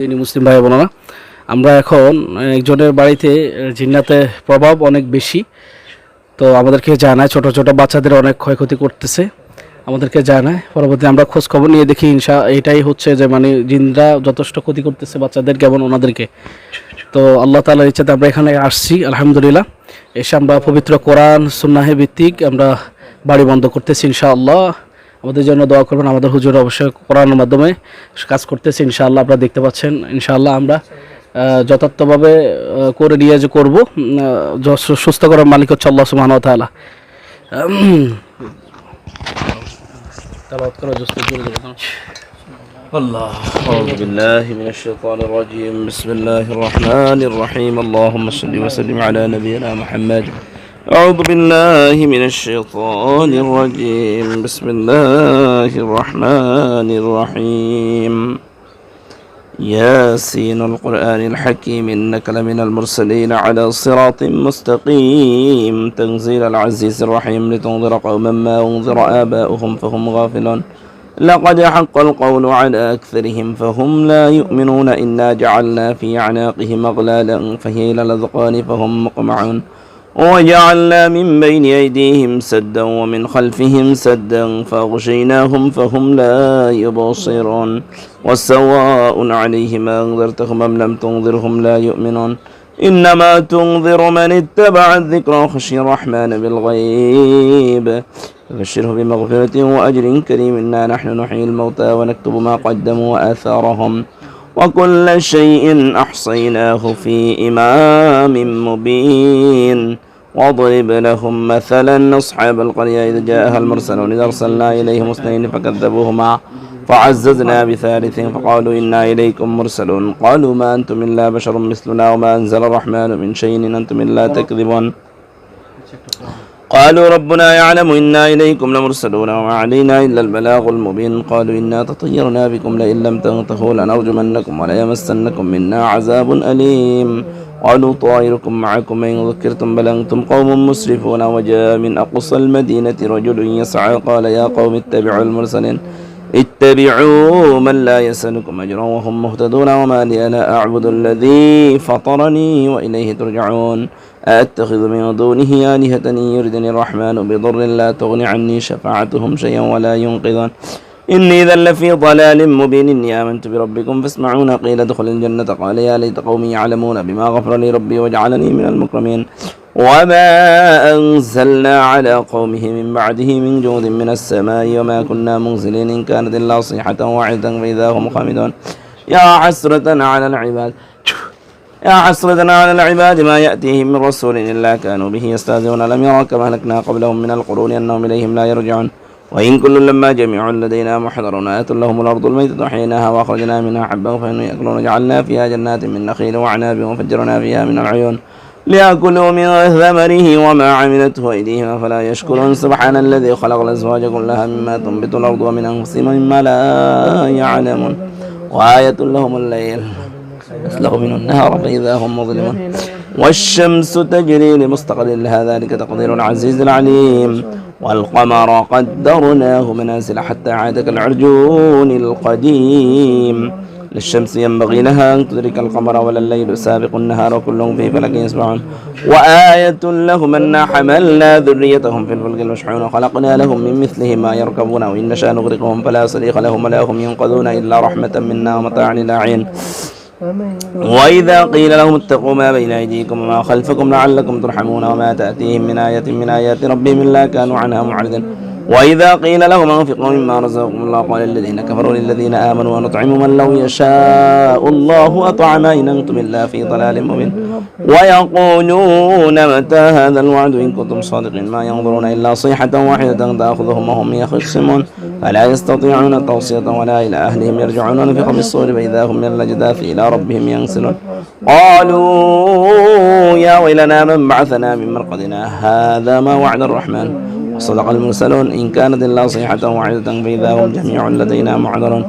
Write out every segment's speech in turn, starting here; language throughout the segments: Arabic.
তিনি মুসলিম ভাই বোনেরা, আমরা এখন একজনের বাড়িতে জিন্নাতের প্রভাব অনেক বেশি। তো আমাদেরকে জানায় ছোট ছোট বাচ্চাদের অনেক ক্ষয়ক্ষতি করতেছে, আমাদেরকে জানায়। পরবর্তী আমরা খোঁজ খবর নিয়ে দেখি এটাই হচ্ছে যে মানে জিনরা যথেষ্ট ক্ষতি করতেছে বাচ্চাদের কেমন ওনাদেরকে। তো আল্লাহ তাআলার ইচ্ছাতে আমরা এখানে আসছি আলহামদুলিল্লাহ। এসে আমরা পবিত্র কোরআন সুন্নাহে ভিত্তিক আমরা বাড়ি বন্ধ করতেছি ইনশাআল্লাহ। আমাদের জন্য দোয়া করবেন। আমাদের হুজুর অবশ্যই কোরআনের মাধ্যমে কাজ করতেছে ইনশাআল্লাহ, আপনারা দেখতে পাচ্ছেন। ইনশাআল্লাহ আমরা যথার্থভাবে করে নিয়ে যে করবো। সুস্থ করার মালিক হচ্ছে আল্লাহ সুবহানাহু ওয়া তাআলা। الله أعوذ بالله من الشيطان الرجيم بسم الله الرحمن الرحيم اللهم صل وسلم على نبينا محمد أعوذ بالله من الشيطان الرجيم بسم الله الرحمن الرحيم ياسين القرآن الحكيم إنك لمن المرسلين على صراط مستقيم تنزيل العزيز الرحيم لتنذر قوما ما أنذر آباؤهم فهم غافلون لقد حق القول على أكثرهم فهم لا يؤمنون إنا جعلنا في أعناقهم أغلالا فهي إلى الأذقان فهم مقمعون وجعلنا من بين أيديهم سدا ومن خلفهم سدا فأغشيناهم فهم لا يبصرون وسواء عليهم أنذرتهم أم لم تنذرهم لا يؤمنون إنما تنذر من اتبع الذكر وخشي الرحمن بالغيب فبشره بمغفرة وأجر كريم إنا نحن نحيي الموتى ونكتب ما قدموا وآثارهم وكل شيء أحصيناه في إمام مبين واضرب لهم مثلا أصحاب القرية إذ جاءها المرسلون إذ أرسلنا إليهم اثنين فكذبوهما فعززنا بثالث فقالوا إنا إليكم مرسلون قالوا ما أنتم إلا بشر مثلنا وما أنزل الرحمن من شيء إن أنتم إلا تكذبون قالوا ربنا يعلم إنا إليكم لمرسلون وما علينا إلا البلاغ المبين قالوا إنا تطيرنا بكم لئن لم تنتهوا لنرجمنكم وليمسنكم منا عذاب أليم قالوا طائركم معكم إن ذكرتم بل أنتم قوم مسرفون وجاء من أقصى المدينة رجل يسعى قال يا قوم اتبعوا المرسلين اتبعوا من لا يسألكم أجرا وهم مهتدون وما لي لا أعبد الذي فطرني وإليه ترجعون أتخذ من دونه آلهة إن يردني الرحمن بضر لا تغني عني شفاعتهم شيئا ولا ينقذون إني إذا لفي ضلال مبين إني آمنت بربكم فاسمعون قيل ادخل الجنة قال يا ليت قومي يعلمون بما غفر لي ربي وجعلني من المكرمين وما أنزلنا على قومه من بعده من جود من السماء وما كنا منزلين إن كانت إلا صيحة واحدة فإذا هم خامدون يا حسرة على العباد ما يأتيهم من رسول إلا كانوا به يستهزئون لم يروا كما أهلكنا قبلهم من القرون أنهم إليهم لا يرجعون وإن كل لما جميع لدينا محضرون آت لهم الأرض الميتة أحييناها وأخرجنا منها حبا فإنهم يأكلون وجعلنا فيها جنات من نخيل وعناب وفجرنا فيها من العيون ليأكلوا من ثمره وما عملته أيديهم فلا يشكرون سبحان الذي خلق الأزواج كلها مما تنبت الأرض ومن أنفسهم مما لا يعلمون وآية لهم الليل يسلخ منه النهار فإذا هم مظلمون والشمس تجري لمستقر لها ذلك تقدير العزيز العليم والقمر قدرناه منازل حتى عاد كالعرجون القديم للشمس ينبغي لها أن تدرك القمر ولا الليل سابق النهار وكلهم في فلك يسبحون وآية لهم أنا حملنا ذريتهم في الفلك المشحون وخلقنا لهم من مثله ما يركبون وإن نشاء نغرقهم فلا صريخ لهم ولا هم ينقذون إلا رحمة منا ومتاعا إلى حين وإذا قيل لهم اتقوا ما بين أيديكم وما خلفكم لعلكم ترحمون وما تأتيهم من آية من آيات ربهم إلا كانوا عنها معرضين وإذا قيل لهم انفقوا مما رزقكم الله قال الذين كفروا للذين آمنوا ونطعم من لو يشاء الله أطعما إن أنتم إلا في ضلال مبين ويقولون متى هذا الوعد إن كنتم صادقين ما ينظرون إلا صيحة واحدة تأخذهم وهم يخصمون فلا يستطيعون توصية ولا إلى أهلهم يرجعون ونفخ في الصور فإذا هم من الأجداث إلى ربهم ينسلون قالوا يا ويلنا من بعثنا من مرقدنا هذا ما وعد الرحمن وصدق المرسلون إن كانت إلا صيحة واحدة فإذا هم جميع لدينا معذرون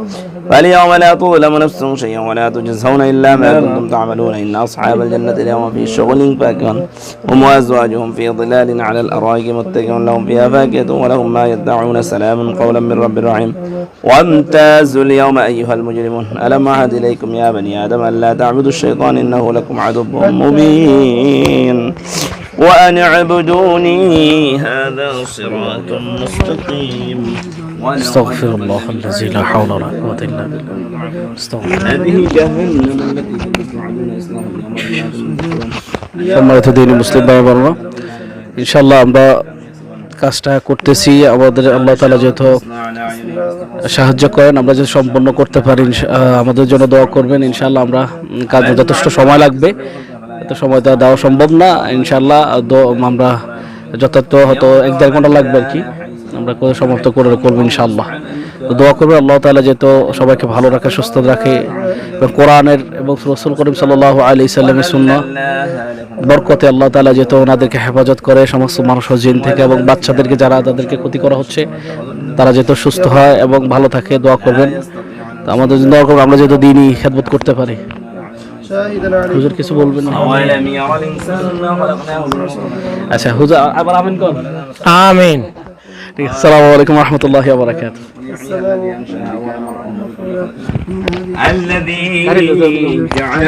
فاليوم لا تظلم نفس شيئا ولا تجزون إلا ما كنتم تعملون إن أصحاب الجنة اليوم في شغل فاكهون هم وأزواجهم في ظلال على الأرائك متكئون لهم فيها فاكهة ولهم ما يدعون سلام قولا من رب رحيم وامتازوا اليوم أيها المجرمون ألم أعهد إليكم يا بني آدم أن لا تعبدوا الشيطان إنه لكم عدو مبين وأن اعبدوني هذا صراط مستقيم استغفر الله الذي لا حول ولا قوة إلا بالله استغفر هذه جهنم التي كنتم توعدون إصلاحا সম্মানিত দিনী মুসলিম ভাই বোনেরা, ইনশাআল্লাহ আমরা কাজটা করতেছি। আমাদের আল্লাহ তাআলা যেহেতু সাহায্য করেন, আমরা যদি সম্পন্ন করতে পারি আমাদের জন্য দোয়া করবেন। ইনশাআল্লাহ আমরা কাজে যথেষ্ট সময় লাগবে, এত সময় দেওয়া সম্ভব না। ইনশাআল্লাহ আমরা যথার্থ হয়তো 1-1.5 ঘন্টা লাগবে আর কি, আমরা করে সমাপ্ত করবো ইনশাআল্লাহ। তো দোয়া করবে আল্লাহ তাআলা যেহেতু সবাইকে ভালো রাখে, সুস্থ রাখে এবং কোরআনের এবং রাসূল করিম সাল্লাল্লাহু আলাইহি সাল্লামের সুন্নাহ বরকতে আল্লাহ তাআলা যেহেতু ওনাদেরকে হেফাজত করে সমস্ত মানুষ ও জিন থেকে, এবং বাচ্চাদেরকে যারা তাদেরকে ক্ষতি করা হচ্ছে তারা যেহেতু সুস্থ হয় এবং ভালো থাকে, দোয়া করবেন। তো আমাদের জন্য দোয়া করবেন, আমরা যেহেতু দ্বীনি খেদমত করতে পারি। হুজুর কিছু বলবেন? আচ্ছা হুজুর আবার আমিন কোন। আমিন। ঠিক আছে, আসসালামু আলাইকুম ওয়া রাহমাতুল্লাহি ওয়া বারাকাতুহু। الذي جعل